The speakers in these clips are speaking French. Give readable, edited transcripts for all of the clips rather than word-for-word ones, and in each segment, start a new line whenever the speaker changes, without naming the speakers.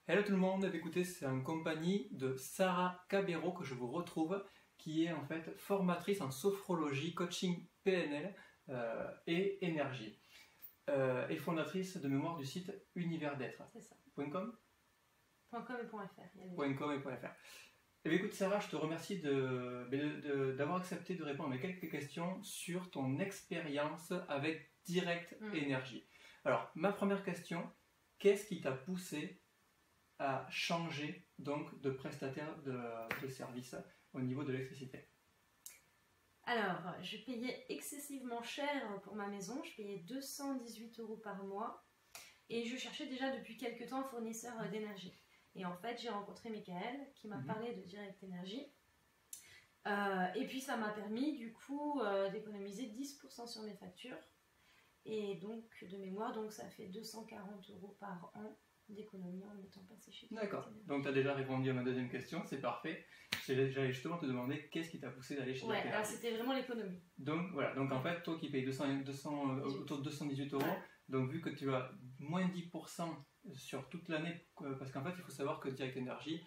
Hello tout le monde, écoutez, c'est en compagnie de Sarah Cabero que je vous retrouve, qui est en fait formatrice en sophrologie, coaching PNL et énergie, et fondatrice de mémoire du site Univers d'être.
C'est ça.
.com
.com et .fr.
.com et .fr. Eh bien, écoute Sarah, je te remercie d'avoir accepté de répondre à quelques questions sur ton expérience avec Direct Énergie. Alors, ma première question, qu'est-ce qui t'a poussé à changer donc de prestataire de service au niveau de l'électricité?
Alors, je payais excessivement cher pour ma maison, je payais 218 € par mois et je cherchais déjà depuis quelques temps un fournisseur d'énergie. Et en fait, j'ai rencontré Michael qui m'a parlé de Direct Énergie. Et puis ça m'a permis du coup d'économiser 10% sur mes factures. Et donc de mémoire, donc ça fait 240 € par an d'économie en étant passé chez Direct Énergie.
D'accord, donc tu as déjà répondu à ma deuxième question, c'est parfait. J'allais justement te demander qu'est-ce qui t'a poussé d'aller chez Direct Énergie.
Alors c'était vraiment l'économie.
Donc voilà, donc en fait, toi qui payes autour de 218 €, donc vu que tu as moins 10% sur toute l'année, parce qu'en fait il faut savoir que Direct Énergie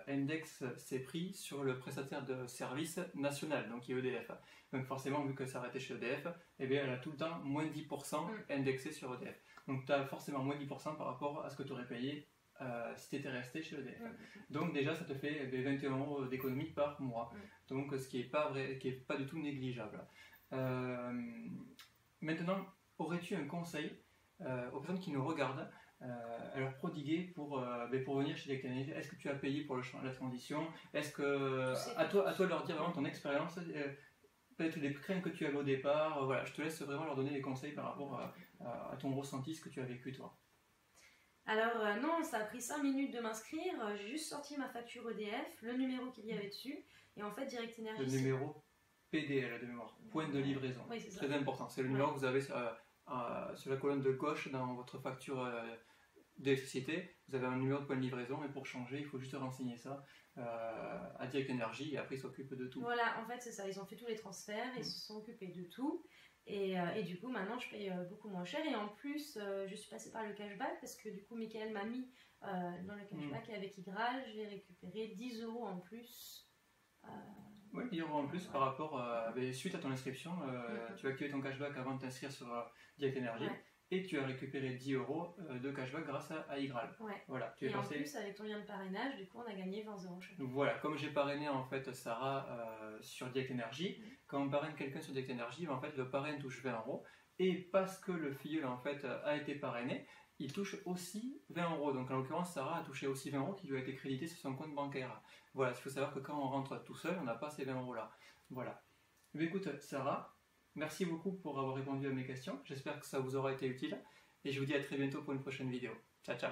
indexe ses prix sur le prestataire de service national, donc qui est EDF. Donc forcément, vu que ça arrêtait chez EDF, eh bien, elle a tout le temps moins 10% indexé sur EDF. Donc tu as forcément moins 10% par rapport à ce que tu aurais payé si tu étais resté chez EDF. Donc déjà, ça te fait 21 € d'économie par mois. Donc ce qui n'est pas du tout négligeable. Maintenant, aurais-tu un conseil aux personnes qui nous regardent à leur prodiguer pour venir chez Direct Énergie? Est-ce que tu as payé pour la transition? Est-ce que à toi de leur dire vraiment ton expérience, peut-être des craintes que tu avais au départ? Voilà, je te laisse vraiment leur donner des conseils par rapport à ton ressenti, ce que tu as vécu toi.
Alors non, ça a pris 5 minutes de m'inscrire, j'ai juste sorti ma facture EDF, le numéro qu'il y avait dessus, et en fait Direct Énergie...
Le numéro PDL de mémoire, point de livraison,
oui, c'est
très important, c'est le numéro que vous avez sur la colonne de gauche dans votre facture d'électricité, vous avez un numéro de point de livraison, et pour changer, il faut juste renseigner ça à Direct Énergie, et après ils s'occupent de tout.
Voilà, en fait c'est ça, ils ont fait tous les transferts, ils se sont occupés de tout, et du coup maintenant je paye beaucoup moins cher, et en plus je suis passée par le cashback, parce que du coup Michael m'a mis dans le cashback, et avec Igral j'ai récupéré 10 € en plus.
Oui, 10 € en plus par rapport suite à ton inscription, tu as activé ton cashback avant de t'inscrire sur Direct Énergie, et tu as récupéré 10 € de cashback grâce à Igral. Voilà,
et en plus avec ton lien de parrainage, du coup on a gagné 20 € chaque.
Donc voilà, comme j'ai parrainé en fait Sarah sur Direct Énergie, quand on parraine quelqu'un sur Direct Énergie, en fait le parrain touche 20 €, et parce que le filleul en fait a été parrainé, il touche aussi 20 €. Donc en l'occurrence, Sarah a touché aussi 20 € qui lui a été crédité sur son compte bancaire. Voilà, il faut savoir que quand on rentre tout seul, on n'a pas ces 20 € là. Voilà. Mais écoute, Sarah, merci beaucoup pour avoir répondu à mes questions. J'espère que ça vous aura été utile. Et je vous dis à très bientôt pour une prochaine vidéo. Ciao, ciao.